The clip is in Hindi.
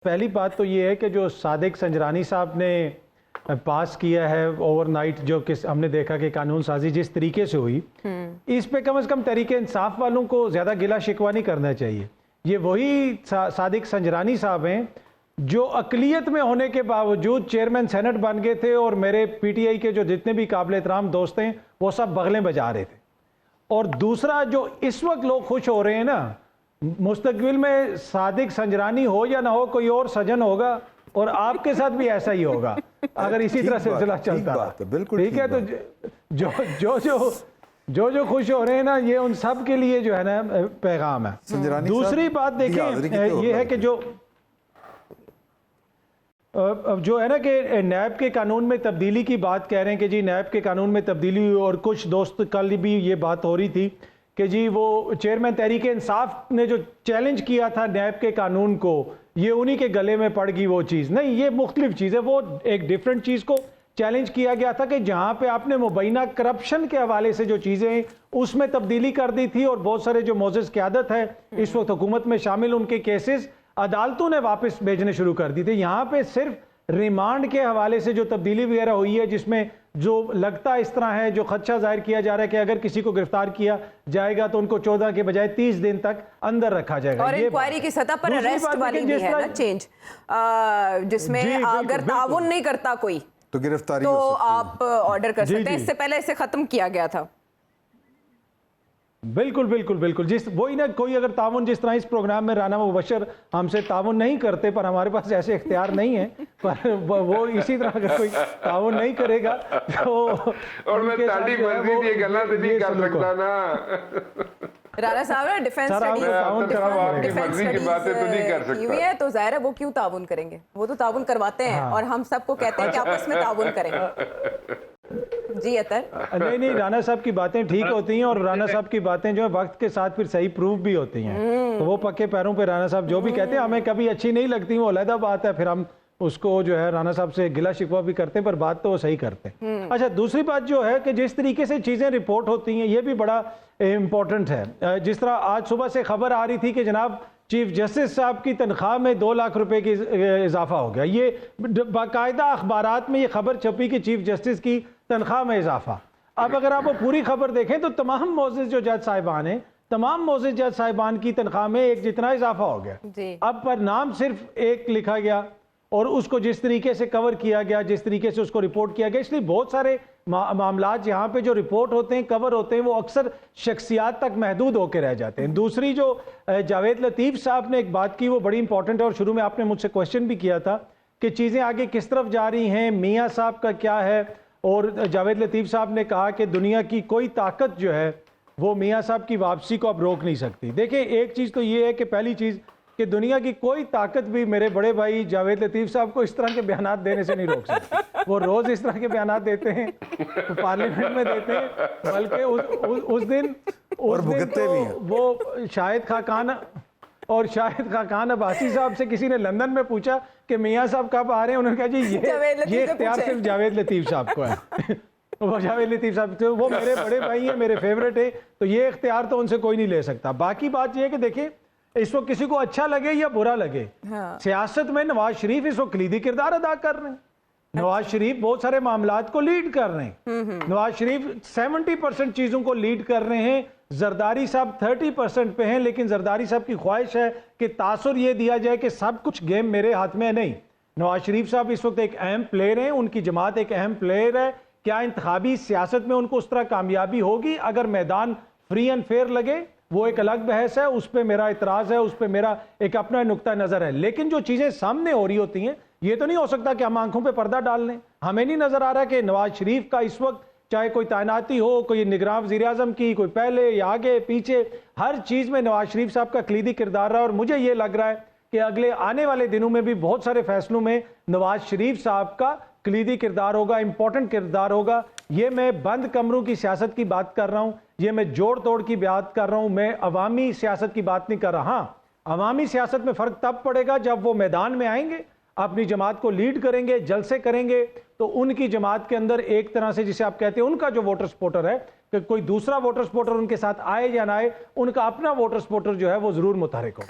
पहली बात तो ये है कि जो सादिक संजरानी साहब ने पास किया है ओवरनाइट, जो कि हमने देखा कि कानून साजी जिस तरीके से हुई, इस पे कम से कम तरीके इंसाफ वालों को ज़्यादा गिला शिकवा नहीं करना चाहिए। ये वही सादिक संजरानी साहब हैं जो अकलियत में होने के बावजूद चेयरमैन सेनेट बन गए थे और मेरे पीटीआई के जो जितने भी काबिल एहतराम दोस्त हैं वो सब बगलें बजा रहे थे। और दूसरा, जो इस वक्त लोग खुश हो रहे हैं ना, मुस्तकबिल में सादिक संजरानी हो या ना हो, कोई और सजन होगा और आपके साथ भी ऐसा ही होगा अगर इसी तरह सिलसिला चलता रहा। बिल्कुल ठीक है। तो जो खुश हो रहे हैं ना, ये उन सब के लिए जो है ना पैगाम है। दूसरी बात देखें, ये है कि जो है ना कि नैब के कानून में तब्दीली की बात कह रहे हैं कि जी नैब के कानून में तब्दीली हुई, और कुछ दोस्त कल भी ये बात हो रही थी कि जी वो चेयरमैन तहरीक इंसाफ ने जो चैलेंज किया था नैब के कानून को, ये उन्हीं के गले में पड़ गई वो चीज़। नहीं, ये मुख्तलिफ चीज़ है। वो एक डिफरेंट चीज़ को चैलेंज किया गया था कि जहाँ पे आपने मुबैना करप्शन के हवाले से जो चीज़ें उसमें तब्दीली कर दी थी, और बहुत सारे जो मोअज़्ज़ज़ क़यादत है इस वक्त हुकूमत में शामिल, उनके केसेस अदालतों ने वापस भेजने शुरू कर दी थे। यहाँ पे सिर्फ रिमांड के हवाले से जो तब्दीली वगैरह हुई है, जिसमें जो लगता इस तरह है, जो खदशा जाहिर किया जा रहा है कि अगर किसी को गिरफ्तार किया जाएगा तो उनको 14 के बजाय 30 दिन तक अंदर रखा जाएगा। और इंक्वायरी की सतह पर अरेस्ट वाली भी है ना चेंज, जिसमें अगर ताउन नहीं करता कोई तो गिरफ्तारी तो आप ऑर्डर कर सकते हैं। इससे पहले इसे खत्म किया गया था। बिल्कुल बिल्कुल बिल्कुल। जिस वही ना, कोई अगर ताउन, जिस तरह इस प्रोग्राम में राना मुबशर हमसे ताउन नहीं करते, पर हमारे पास ऐसे इख्तियार नहीं है, पर वो इसी तरह अगर कोई ताउन नहीं करेगा तो और मैं ताली मस्जिद ये गलत नहीं कर सकता ना। राना साहब ने डिफेंस स्टडीज की बातें तो नहीं कर सकता है, तो जाहिर है वो क्यों ताउन करेंगे? वो तो ताउन करवाते हैं। और हम सबको कहते हैं कि आपस में ताउन करेंगे। जी अतर नहीं, राना साहब की बातें ठीक होती हैं, और राना साहब की बातें जो है वक्त के साथ फिर सही प्रूफ भी होती हैं। तो वो पक्के पैरों पे राना साहब जो भी कहते हैं हमें कभी अच्छी नहीं लगती, वो अलग बात है, फिर हम उसको जो है राना साहब से गिला शिकवा भी करते हैं, पर बात तो वो सही करते हैं। अच्छा, दूसरी बात जो है कि जिस तरीके से चीज़ें रिपोर्ट होती हैं, ये भी बड़ा इम्पोर्टेंट है। जिस तरह आज सुबह से खबर आ रही थी कि जनाब चीफ जस्टिस साहब की तनख्वाह में 2 लाख रुपए की इजाफा हो गया। ये बाकायदा अखबारात में ये खबर छपी कि चीफ जस्टिस की तनख्वाह में इजाफा। अब अगर आप वो पूरी खबर देखें तो तमाम मोअज़्ज़ज़ जो जज साहिबान हैं, तमाम मोअज़्ज़ज़ जज साहिबान की तनख्वाह में एक जितना इजाफा हो गया। अब पर नाम सिर्फ एक लिखा गया, और उसको जिस तरीके से कवर किया गया, जिस तरीके से उसको रिपोर्ट किया गया, इसलिए बहुत सारे मामलात यहाँ पे जो रिपोर्ट होते हैं, कवर होते हैं, वो अक्सर शख्सियात तक महदूद होकर रह जाते हैं। दूसरी जो जावेद लतीफ़ साहब ने एक बात की, वो बड़ी इंपॉर्टेंट है, और शुरू में आपने मुझसे क्वेश्चन भी किया था कि चीज़ें आगे किस तरफ जा रही हैं, मियाँ साहब का क्या है। और जावेद लतीफ़ साहब ने कहा कि दुनिया की कोई ताकत जो है वो मियाँ साहब की वापसी को अब रोक नहीं सकती। देखिए, एक चीज़ तो ये है कि पहली चीज़ कि दुनिया की कोई ताकत भी मेरे बड़े भाई जावेद लतीफ़ साहब को इस तरह के बयानात देने से नहीं रोक सकती। वो रोज़ इस तरह के बयानात देते हैं, तो पार्लियामेंट में देते हैं, बल्कि उस दिन तो वो शाहिद खाकान अब्बासी साहब से किसी ने लंदन में पूछा कि मियाँ साहब कब आ रहे हैं, उन्होंने कहा जी ये इख्तियार सिर्फ जावेद लतीफ़ साहब को है। वो जावेद लतीफ़ साहब तो वो मेरे बड़े भाई हैं, मेरे फेवरेट है, तो ये इख्तियार तो उनसे कोई नहीं ले सकता। बाकी बात ये है कि देखिए, इस वक्त किसी को अच्छा लगे या बुरा लगे, सियासत में नवाज शरीफ इस वक्त कलीदी किरदार अदा कर रहे हैं। नवाज शरीफ बहुत सारे मामलात को लीड कर रहे हैं। नवाज शरीफ 70% चीजों को लीड कर रहे हैं। जरदारी साहब 30% पे हैं, लेकिन जरदारी साहब की ख्वाहिश है कि तासुर ये दिया जाए कि सब कुछ गेम मेरे हाथ में नहीं। नवाज शरीफ साहब इस वक्त एक अहम प्लेयर हैं, उनकी जमात एक अहम प्लेयर है। क्या इंतखाबी सियासत में उनको उस तरह कामयाबी होगी? अगर मैदान फ्री एंड फेयर लगे, वो एक अलग बहस है, उस पर मेरा इतराज है, उस पर मेरा एक अपना नुक्ता नजर है। लेकिन जो चीजें सामने हो रही होती हैं, ये तो नहीं हो सकता कि हम आंखों पे पर्दा डाल लें। हमें नहीं नजर आ रहा कि नवाज शरीफ का इस वक्त चाहे कोई तैनाती हो, कोई निगरान वज़ीर आज़म की, कोई पहले या आगे पीछे, हर चीज में नवाज शरीफ साहब का कलीदी किरदार रहा। और मुझे ये लग रहा है कि अगले आने वाले दिनों में भी बहुत सारे फैसलों में नवाज शरीफ साहब का कलीदी किरदार होगा, इंपॉर्टेंट किरदार होगा। ये मैं बंद कमरों की सियासत की बात कर रहा हूँ, ये मैं जोड़ तोड़ की बात कर रहा हूँ, मैं अवामी सियासत की बात नहीं कर रहा। हाँ, अवामी सियासत में फ़र्क तब पड़ेगा जब वो मैदान में आएंगे, अपनी जमात को लीड करेंगे, जलसे करेंगे, तो उनकी जमात के अंदर एक तरह से जिसे आप कहते हैं उनका जो वोटर सपोर्टर है, कि कोई दूसरा वोटर सपोर्टर उनके साथ आए या ना आए, उनका अपना वोटर सपोर्टर जो है वो ज़रूर मुतहरिक हो।